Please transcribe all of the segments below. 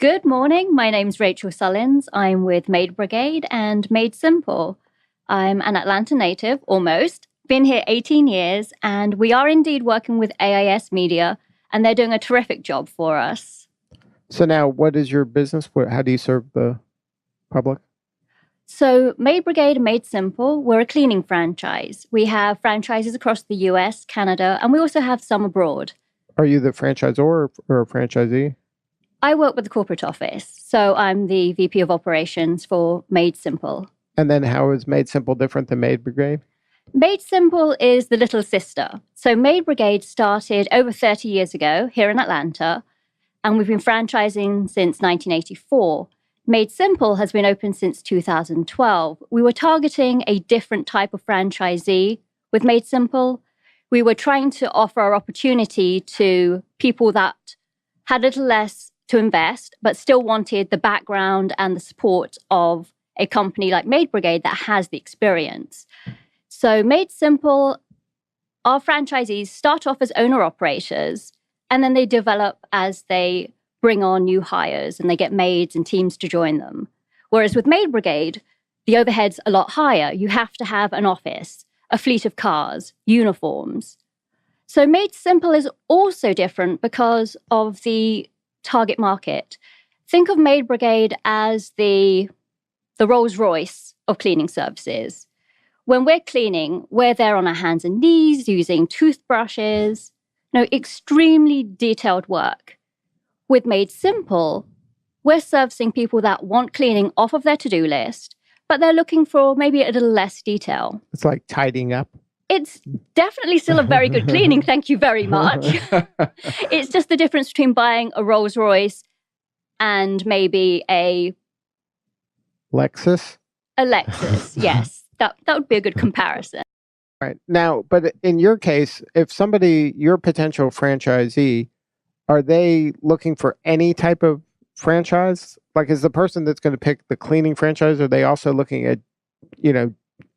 Good morning. My name's Raychel Sullins. I'm with Maid Brigade and Maid Simple. I'm an Atlanta native, almost. Been here 18 years, and we are indeed working with AIS Media, and they're doing a terrific job for us. So now, what is your business? How do you serve the public? So Maid Brigade and Maid Simple, we're a cleaning franchise. We have franchises across the US, Canada, and we also have some abroad. Are you the franchisor or a franchisee? I work with the corporate office, so I'm the VP of operations for Maid Simple. And then how is Maid Simple different than Maid Brigade? Maid Simple is the little sister. So Maid Brigade started over 30 years ago here in Atlanta, and we've been franchising since 1984. Maid Simple has been open since 2012. We were targeting a different type of franchisee with Maid Simple. We were trying to offer our opportunity to people that had a little less to invest, but still wanted the background and the support of a company like Maid Brigade that has the experience. So Maid Simple, our franchisees start off as owner-operators, and then they develop as they bring on new hires and they get maids and teams to join them. Whereas with Maid Brigade, the overhead's a lot higher. You have to have an office, a fleet of cars, uniforms. So Maid Simple is also different because of the target market. Think of Maid Brigade as the Rolls-Royce of cleaning services. When we're cleaning, we're there on our hands and knees using toothbrushes, extremely detailed work. With Maid Simple, we're servicing people that want cleaning off of their to-do list, but they're looking for maybe a little less detail. It's like tidying up. It's definitely still a very good cleaning, thank you very much. It's just the difference between buying a Rolls Royce and maybe a Lexus? A Lexus, yes. That would be a good comparison. Right. Now, but in your case, if your potential franchisee, are they looking for any type of franchise? Like, is the person that's going to pick the cleaning franchise, are they also looking at,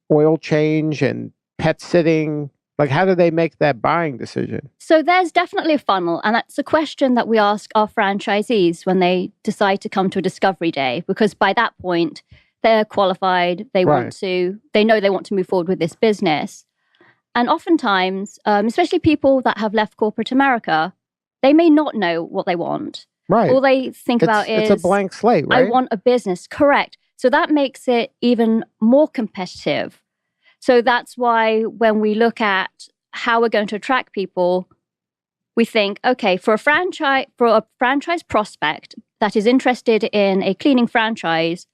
oil change and pet sitting? Like, how do they make that buying decision? So there's definitely a funnel, and that's a question that we ask our franchisees when they decide to come to a discovery day, because by that point, they're qualified, they know they want to move forward with this business. And oftentimes, especially people that have left corporate America, they may not know what they want. Right. All they think about is, it's a blank slate, right? I want a business. Correct. So that makes it even more competitive. So that's why when we look at how we're going to attract people, we think, okay, for a franchise prospect that is interested in a cleaning franchise,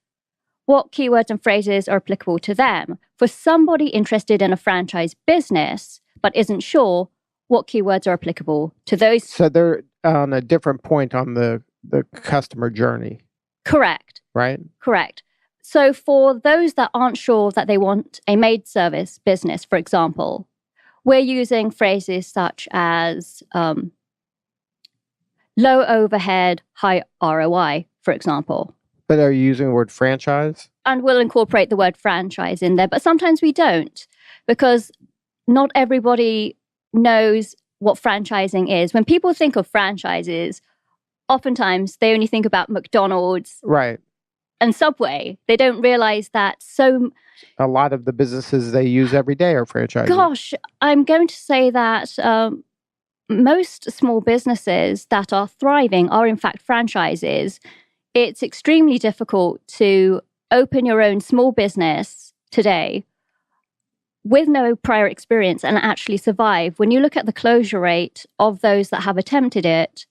what keywords and phrases are applicable to them? For somebody interested in a franchise business but isn't sure, what keywords are applicable to those? So they're on a different point on the customer journey. Correct. Right? Correct. So for those that aren't sure that they want a maid service business, for example, we're using phrases such as low overhead, high ROI, for example. But are you using the word franchise? And we'll incorporate the word franchise in there, but sometimes we don't, because not everybody knows what franchising is. When people think of franchises, oftentimes they only think about McDonald's. Right. And Subway. They don't realize that a lot of the businesses they use every day are franchises. Gosh, I'm going to say that most small businesses that are thriving are in fact franchises. It's extremely difficult to open your own small business today with no prior experience and actually survive. When you look at the closure rate of those that have attempted it,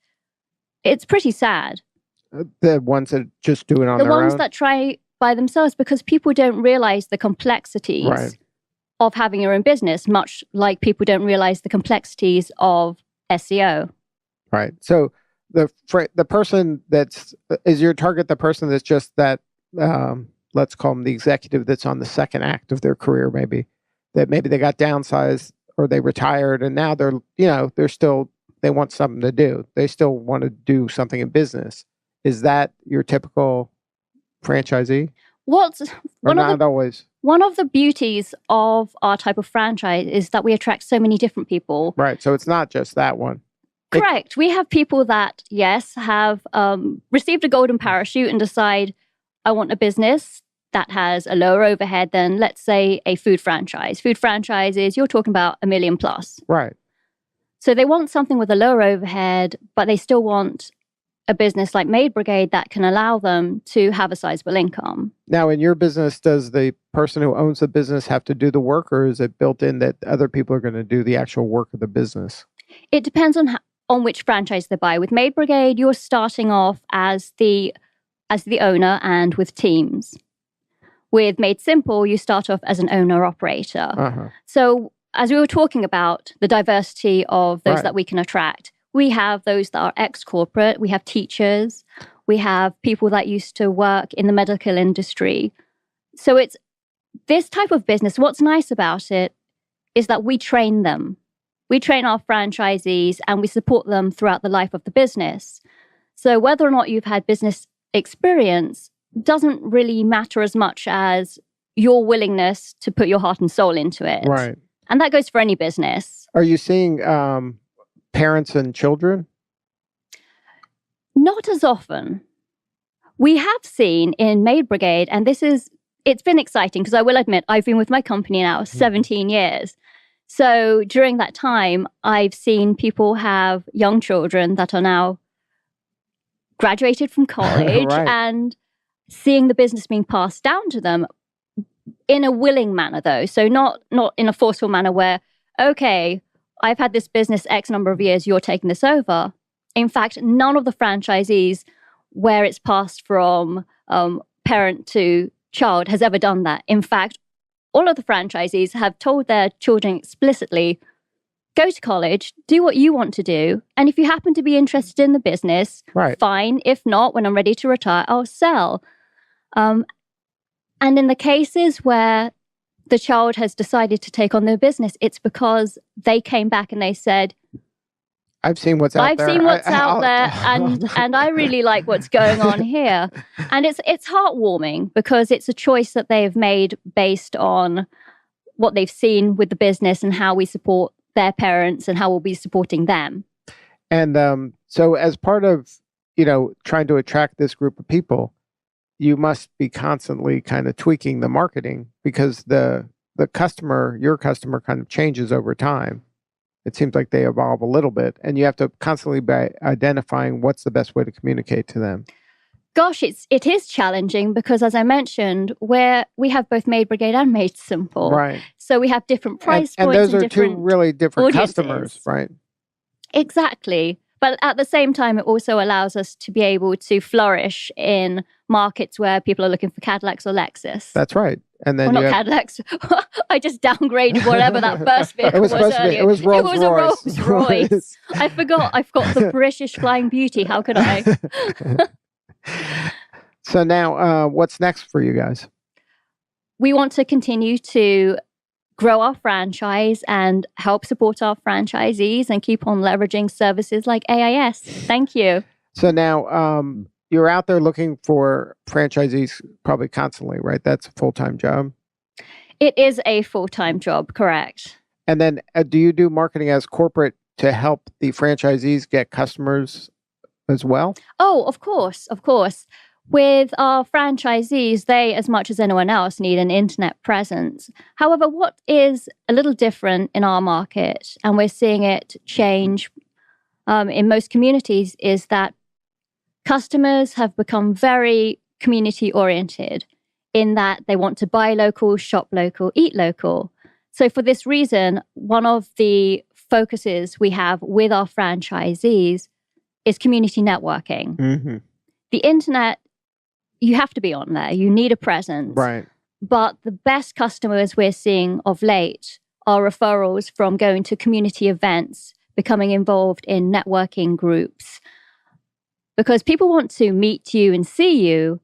it's pretty sad. The ones that just do it on their own? The ones that try by themselves, because people don't realize the complexities of having your own business, much like people don't realize the complexities of SEO. Right. So the person is your target the person that's just that, let's call them the executive that's on the second act of their career, maybe they got downsized or they retired and now they want something to do. They still want to do something in business. Is that your typical franchisee? One of the beauties of our type of franchise is that we attract so many different people. Right. So it's not just that one. Correct. We have people that, yes, have received a golden parachute and decide, I want a business that has a lower overhead than, let's say, a food franchise. Food franchises, you're talking about $1 million plus. Right. So they want something with a lower overhead, but they still want a business like Maid Brigade that can allow them to have a sizable income. Now, in your business, does the person who owns the business have to do the work, or is it built in that other people are going to do the actual work of the business? It depends on which franchise they buy. With Maid Brigade, you're starting off as the owner and with teams. With Made Simple, you start off as an owner-operator. Uh-huh. So as we were talking about the diversity of those that we can attract, we have those that are ex-corporate, we have teachers, we have people that used to work in the medical industry. So it's this type of business. What's nice about it is that we train them. We train our franchisees and we support them throughout the life of the business. So whether or not you've had business experience doesn't really matter as much as your willingness to put your heart and soul into it. Right. And that goes for any business. Are you seeing parents and children? Not as often. We have seen in Maid Brigade, and it's been exciting because I will admit I've been with my company now 17 years. So during that time, I've seen people have young children that are now graduated from college and seeing the business being passed down to them in a willing manner, though. So not in a forceful manner where, okay, I've had this business X number of years, you're taking this over. In fact, none of the franchisees where it's passed from parent to child has ever done that. In fact, all of the franchisees have told their children explicitly, go to college, do what you want to do. And if you happen to be interested in the business, fine. If not, when I'm ready to retire, I'll sell. And in the cases where the child has decided to take on their business, it's because they came back and they said, I've seen what's out there. I've seen what's out there, and I really like what's going on here. And it's heartwarming because it's a choice that they've made based on what they've seen with the business and how we support their parents and how we'll be supporting them. And so as part of, trying to attract this group of people, you must be constantly kind of tweaking the marketing because the customer, your customer, kind of changes over time. It seems like they evolve a little bit, and you have to constantly be identifying what's the best way to communicate to them. Gosh, it is challenging because, as I mentioned, we have both Maid Brigade and Made Simple. Right. So we have different price points. And those are different two really different audiences. Customers, right? Exactly. But at the same time, it also allows us to be able to flourish in markets where people are looking for Cadillacs or Lexus. That's right. And then not Cadillacs. I just downgraded whatever that first vehicle was earlier. It was Rolls Royce. It was a Rolls Royce. I forgot. I've got the British Flying Beauty. How could I? So now, what's next for you guys? We want to continue to grow our franchise and help support our franchisees and keep on leveraging services like AIS. Thank you. So now you're out there looking for franchisees probably constantly, right? That's a full-time job? It is a full-time job, correct. And then do you do marketing as corporate to help the franchisees get customers as well? Oh, of course, of course. With our franchisees, they, as much as anyone else, need an internet presence. However, what is a little different in our market, and we're seeing it change in most communities, is that customers have become very community-oriented in that they want to buy local, shop local, eat local. So for this reason, one of the focuses we have with our franchisees is community networking. Mm-hmm. The internet, you have to be on there. You need a presence. Right. But the best customers we're seeing of late are referrals from going to community events, becoming involved in networking groups. Because people want to meet you and see you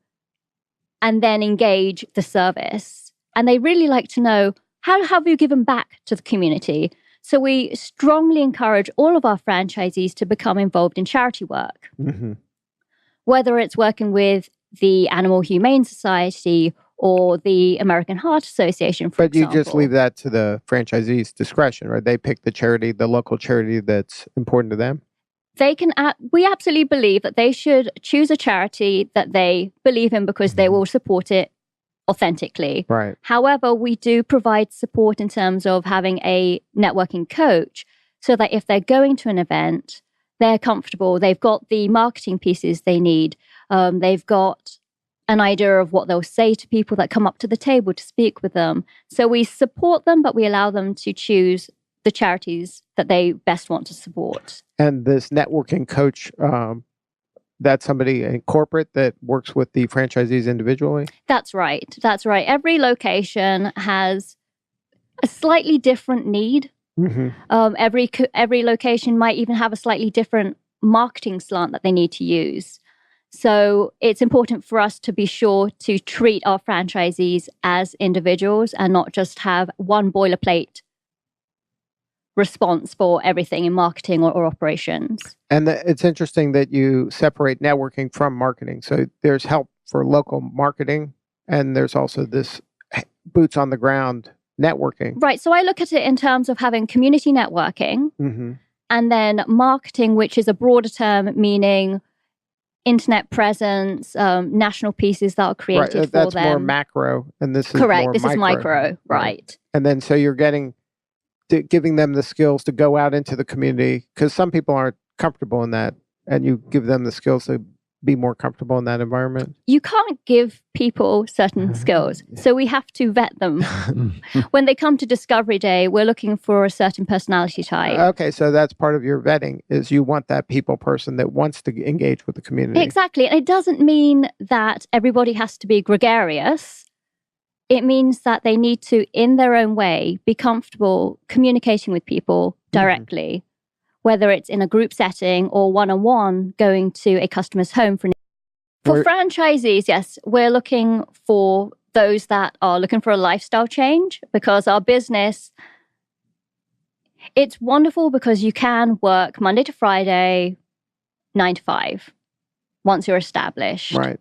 and then engage the service. And they really like to know, how have you given back to the community? So we strongly encourage all of our franchisees to become involved in charity work. Mm-hmm. Whether it's working with the Animal Humane Society or the American Heart Association, for example. But you just leave that to the franchisee's discretion, right? They pick the charity, the local charity that's important to them. We absolutely believe that they should choose a charity that they believe in because they will support it authentically. Right. However, we do provide support in terms of having a networking coach so that if they're going to an event, they're comfortable. They've got the marketing pieces they need. They've got an idea of what they'll say to people that come up to the table to speak with them. So we support them, but we allow them to choose the charities that they best want to support. And this networking coach, that's somebody in corporate that works with the franchisees individually? That's right. That's right. Every location has a slightly different need. Every location might even have a slightly different marketing slant that they need to use. So it's important for us to be sure to treat our franchisees as individuals and not just have one boilerplate response for everything in marketing or operations. And it's interesting that you separate networking from marketing. So there's help for local marketing, and there's also this boots on the ground networking. Right. So I look at it in terms of having community networking and then marketing, which is a broader term, meaning internet presence, national pieces that are created for them. That's more macro, and this is correct. More this micro. Is micro, right? And then so you're giving them the skills to go out into the community, because some people aren't comfortable in that, and you give them the skills to be more comfortable in that environment. You can't give people certain skills, so we have to vet them. When they come to Discovery Day, we're looking for a certain personality type. Okay, so that's part of your vetting, is you want that people person that wants to engage with the community. Exactly. And it doesn't mean that everybody has to be gregarious. It means that they need to, in their own way, be comfortable communicating with people directly, whether it's in a group setting or one-on-one going to a customer's home. For franchisees, yes, we're looking for those that are looking for a lifestyle change, because our business, it's wonderful because you can work Monday to Friday, 9 to 5, once you're established. Right.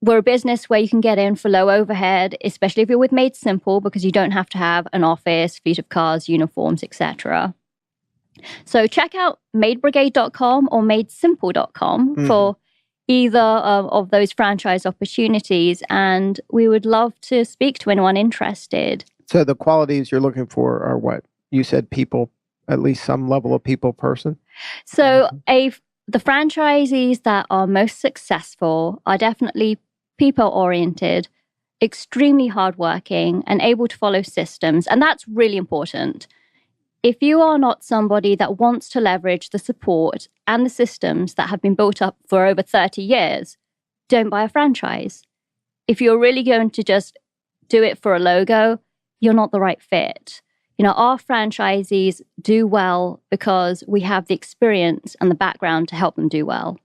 We're a business where you can get in for low overhead, especially if you're with Maid Simple, because you don't have to have an office, fleet of cars, uniforms, etc. So check out maidbrigade.com or maidsimple.com for either of those franchise opportunities, and we would love to speak to anyone interested. So the qualities you're looking for are what? You said people, at least some level of people person? So the franchisees that are most successful are definitely people-oriented, extremely hardworking, and able to follow systems. And that's really important. If you are not somebody that wants to leverage the support and the systems that have been built up for over 30 years, don't buy a franchise. If you're really going to just do it for a logo, you're not the right fit. You know, our franchisees do well because we have the experience and the background to help them do well.